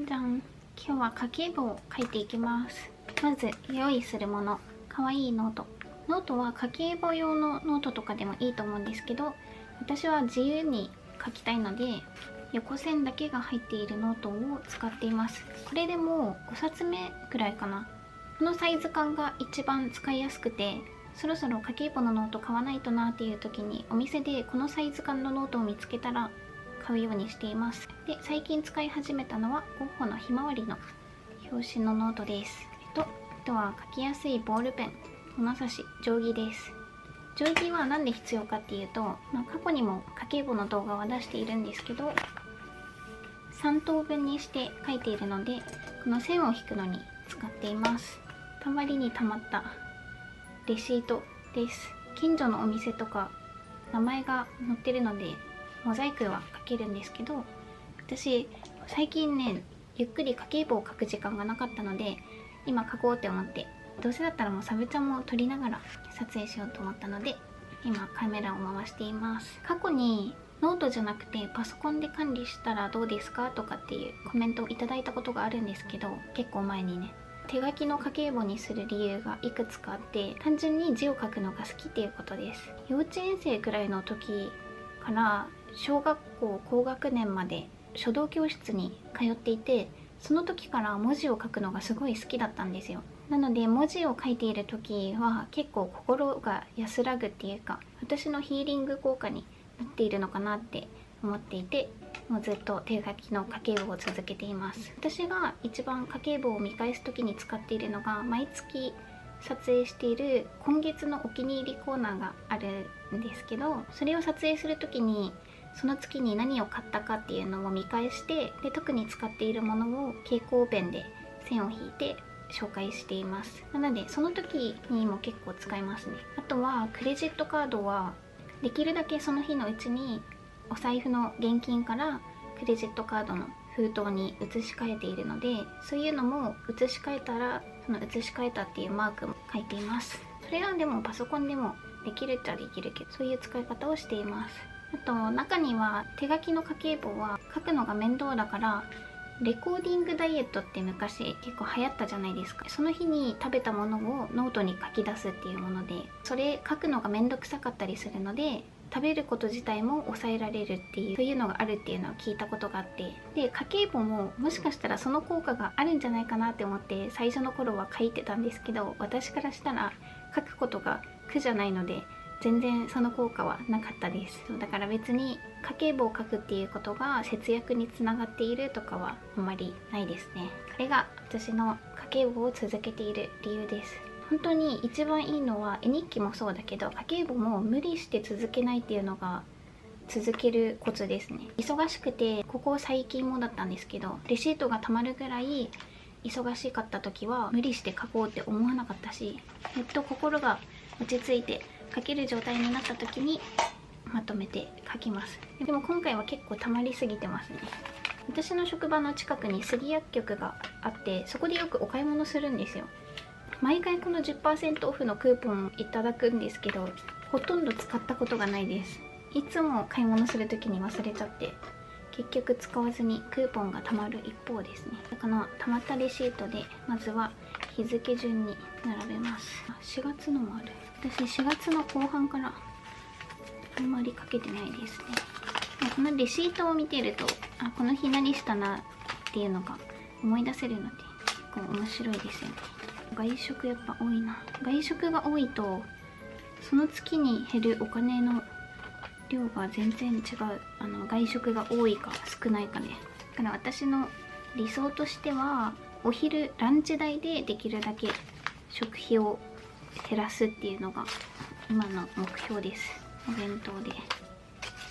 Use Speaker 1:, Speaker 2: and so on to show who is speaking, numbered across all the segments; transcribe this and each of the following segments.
Speaker 1: じゃん。今日は家計簿を書いていきます。まず用意するもの、かわいいノート。ノートは家計簿用のノートとかでもいいと思うんですけど、私は自由に書きたいので横線だけが入っているノートを使っています。これでも5冊目くらいかな。このサイズ感が一番使いやすくて、そろそろ家計簿のノート買わないとなっていう時にお店でこのサイズ感のノートを見つけたら買うようにしています。で、最近使い始めたのはゴッホのひまわりの表紙のノートです。あとは書きやすいボールペン、物差し、定規です。定規は何で必要かっていうと、過去にも家計簿の動画は出しているんですけど、3等分にして書いているので、この線を引くのに使っています。たまりにたまったレシートです。近所のお店とか名前が載ってるのでモザイクはかけるんですけど、私最近ね、ゆっくり家計簿を書く時間がなかったので、今書こうって思って、どうせだったらもうサブちゃんも撮りながら撮影しようと思ったので今カメラを回しています。過去にノートじゃなくてパソコンで管理したらどうですかとかっていうコメントをいただいたことがあるんですけど、結構前にね、手書きの家計簿にする理由がいくつかあって、単純に字を書くのが好きっていうことです。幼稚園生くらいの時から小学校高学年まで書道教室に通っていて、その時から文字を書くのがすごい好きだったんですよ。なので文字を書いている時は結構心が安らぐっていうか、私のヒーリング効果になっているのかなって思っていて、もうずっと手書きの家計簿を続けています。私が一番家計簿を見返す時に使っているのが、毎月撮影している今月のお気に入りコーナーがあるんですけど、それを撮影する時にその月に何を買ったかっていうのを見返して、で特に使っているものを蛍光ペンで線を引いて紹介しています。なのでその時にも結構使いますね。あとはクレジットカードはできるだけその日のうちにお財布の現金からクレジットカードの封筒に移し替えているので、そういうのも移し替えたらその移し替えたっていうマークも書いています。それはでもパソコンでもできるっちゃできるけど、そういう使い方をしています。あと中には手書きの家計簿は書くのが面倒だからレコーディングダイエットって昔結構流行ったじゃないですか。その日に食べたものをノートに書き出すっていうもので、それ書くのがめんどくさかったりするので、食べること自体も抑えられるっていう、そういうのがあるっていうのを聞いたことがあって、で家計簿ももしかしたらその効果があるんじゃないかなって思って最初の頃は書いてたんですけど、私からしたら書くことが苦じゃないので全然その効果はなかったです。だから別に家計簿を書くっていうことが節約につながっているとかはあんまりないですね。これが私の家計簿を続けている理由です。本当に一番いいのは、絵日記もそうだけど家計簿も無理して続けないっていうのが続けるコツですね。忙しくて、ここ最近もだったんですけど、レシートがたまるぐらい忙しかった時は無理して書こうって思わなかったし、心が落ち着いて書ける状態になった時にまとめて書きます。でも今回は結構溜まりすぎてますね。私の職場の近くに杉薬局があって、そこでよくお買い物するんですよ。毎回この 10% オフのクーポンいただくんですけど、ほとんど使ったことがないです。いつも買い物する時に忘れちゃって結局使わずにクーポンが貯まる一方ですね。この貯まったレシートでまずは日付順に並べます。4月のもある。私4月の後半からあんまりかけてないですね。このレシートを見てると、この日何したなっていうのが思い出せるので結構面白いですよね。外食やっぱ多いな。外食が多いとその月に減るお金の量が全然違う。外食が多いか少ないかね。だから私の理想としては、お昼ランチ代でできるだけ食費を減らすっていうのが今の目標です。お弁当で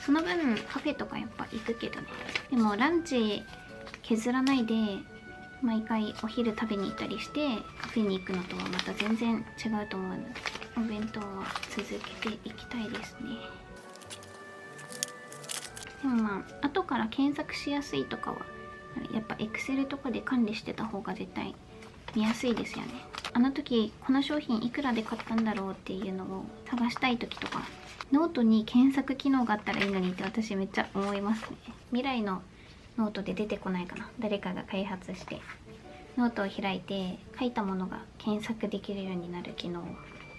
Speaker 1: その分カフェとかやっぱ行くけどね。でもランチ削らないで毎回お昼食べに行ったりしてカフェに行くのとはまた全然違うと思うので、お弁当は続けていきたいですね。でも後から検索しやすいとかはやっぱ Excel とかで管理してた方が絶対見やすいですよね。あの時この商品いくらで買ったんだろうっていうのを探したい時とか、ノートに検索機能があったらいいのにって私めっちゃ思いますね。未来のノートで出てこないかな。誰かが開発してノートを開いて書いたものが検索できるようになる機能。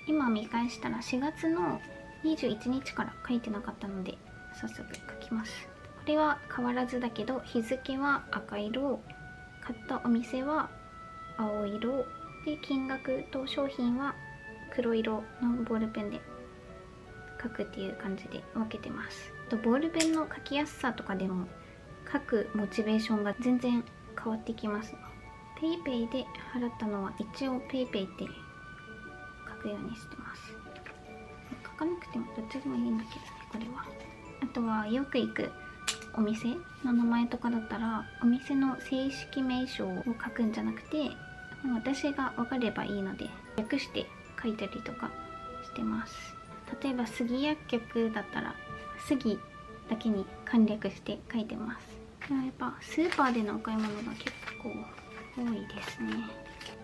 Speaker 1: 今見返したら4月の21日から書いてなかったので早速書きます。これは変わらずだけど、日付は赤色、買ったお店は青色で、金額と商品は黒色のボールペンで書くっていう感じで分けてます。ボールペンの書きやすさとかでも書くモチベーションが全然変わってきますね。PayPay で払ったのは一応 PayPay って書くようにしてます。書かなくてもどっちでもいいんだけどね、これは。あとはよく行くお店の名前とかだったら、お店の正式名称を書くんじゃなくて、私が分かればいいので略して書いたりとかしてます。例えば杉薬局だったら杉だけに簡略して書いてます。やっぱスーパーでのお買い物が結構多いですね。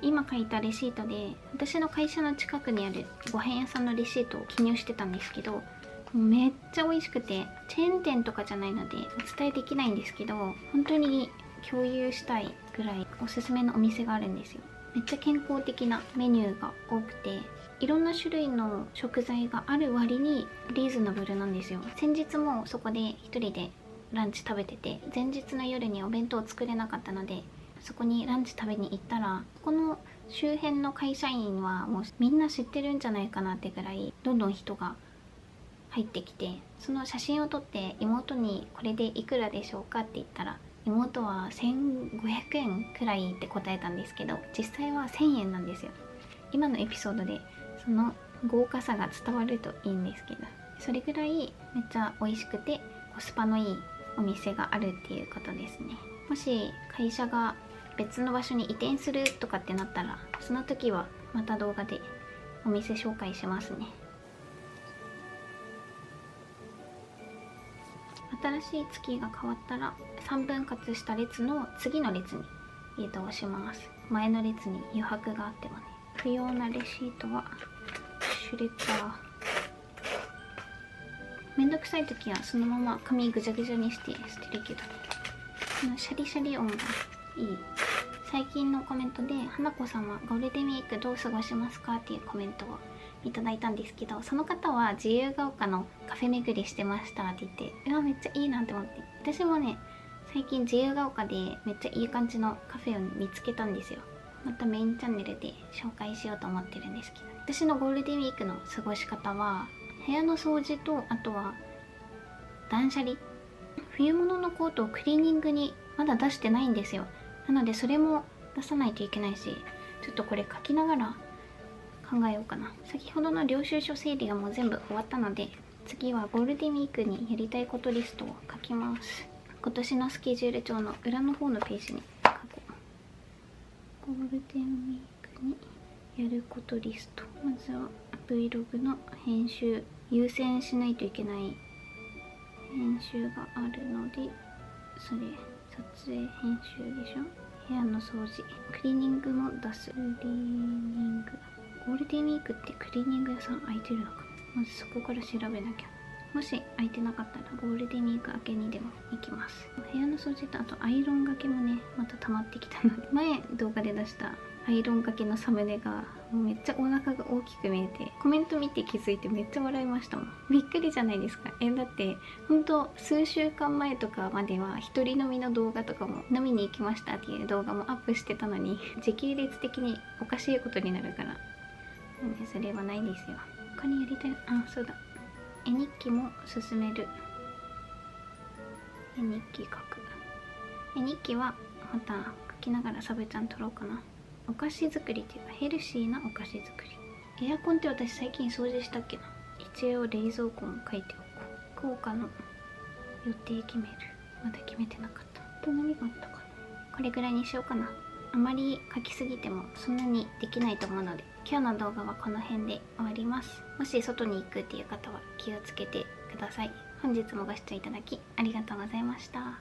Speaker 1: 今書いたレシートで私の会社の近くにあるご飯屋さんのレシートを記入してたんですけど、めっちゃ美味しくて、チェーン店とかじゃないのでお伝えできないんですけど、本当に共有したいぐらいおすすめのお店があるんですよ。めっちゃ健康的なメニューが多くて、いろんな種類の食材がある割にリーズナブルなんですよ。先日もそこで一人でランチ食べてて、前日の夜にお弁当を作れなかったのでそこにランチ食べに行ったら、この周辺の会社員はもうみんな知ってるんじゃないかなってぐらいどんどん人が入ってきて、その写真を撮って妹にこれでいくらでしょうかって言ったら、妹は1500円くらいって答えたんですけど、実際は1000円なんですよ。今のエピソードでその豪華さが伝わるといいんですけど、それぐらいめっちゃ美味しくてコスパのいいお店があるっていうことですね。もし会社が別の場所に移転するとかってなったら、その時はまた動画でお店紹介しますね。新しい月が変わったら3分割した列の次の列に移動します。前の列に余白があってもね。不要なレシートはシュレッダー。めんどくさい時はそのまま紙ぐちゃぐちゃにして捨てるけど、このシャリシャリ音がいい。最近のコメントで花子さんはゴールデンウィークどう過ごしますかっていうコメントをいただいたんですけど、その方は自由が丘のカフェ巡りしてましたって言って、うわめっちゃいいなって思って、私もね最近自由が丘でめっちゃいい感じのカフェを見つけたんですよ。またメインチャンネルで紹介しようと思ってるんですけど、私のゴールデンウィークの過ごし方は部屋の掃除と、あとは断捨離。冬物のコートをクリーニングにまだ出してないんですよ。なのでそれも出さないといけないし、ちょっとこれ書きながら考えようかな。先ほどの領収書整理がもう全部終わったので、次はゴールデンウィークにやりたいことリストを書きます。今年のスケジュール帳の裏の方のページに書こう。ゴールデンウィークにやることリスト。まずは Vlog の編集。優先しないといけない編集があるので、それ撮影編集でしょ。部屋の掃除、クリーニングも出す。クリーニング、ゴールデンウィークってクリーニング屋さん空いてるのかな。まずそこから調べなきゃ。もし空いてなかったらゴールデンウィーク明けにでも行きます。部屋の掃除と、あとアイロンがけもねまた溜まってきたので、前動画で出したアイロンがけのサムネがもうめっちゃお腹が大きく見えて、コメント見て気づいてめっちゃ笑いましたもん。びっくりじゃないですか。だってほんと数週間前とかまでは一人飲みの動画とかも、飲みに行きましたっていう動画もアップしてたのに、時系列的におかしいことになるから、それはないですよ。他にやりたい、そうだ、絵日記も進める。絵日記書く。絵日記はまた書きながらサブちゃん撮ろうかな。お菓子作りっていうかヘルシーなお菓子作り。エアコンって私最近掃除したっけな。一応冷蔵庫も書いておこう。効果の予定決める。まだ決めてなかった。あと何があったかな。これぐらいにしようかな。あまり書きすぎてもそんなにできないと思うので、今日の動画はこの辺で終わります。もし外に行くっていう方は気をつけてください。本日もご視聴いただきありがとうございました。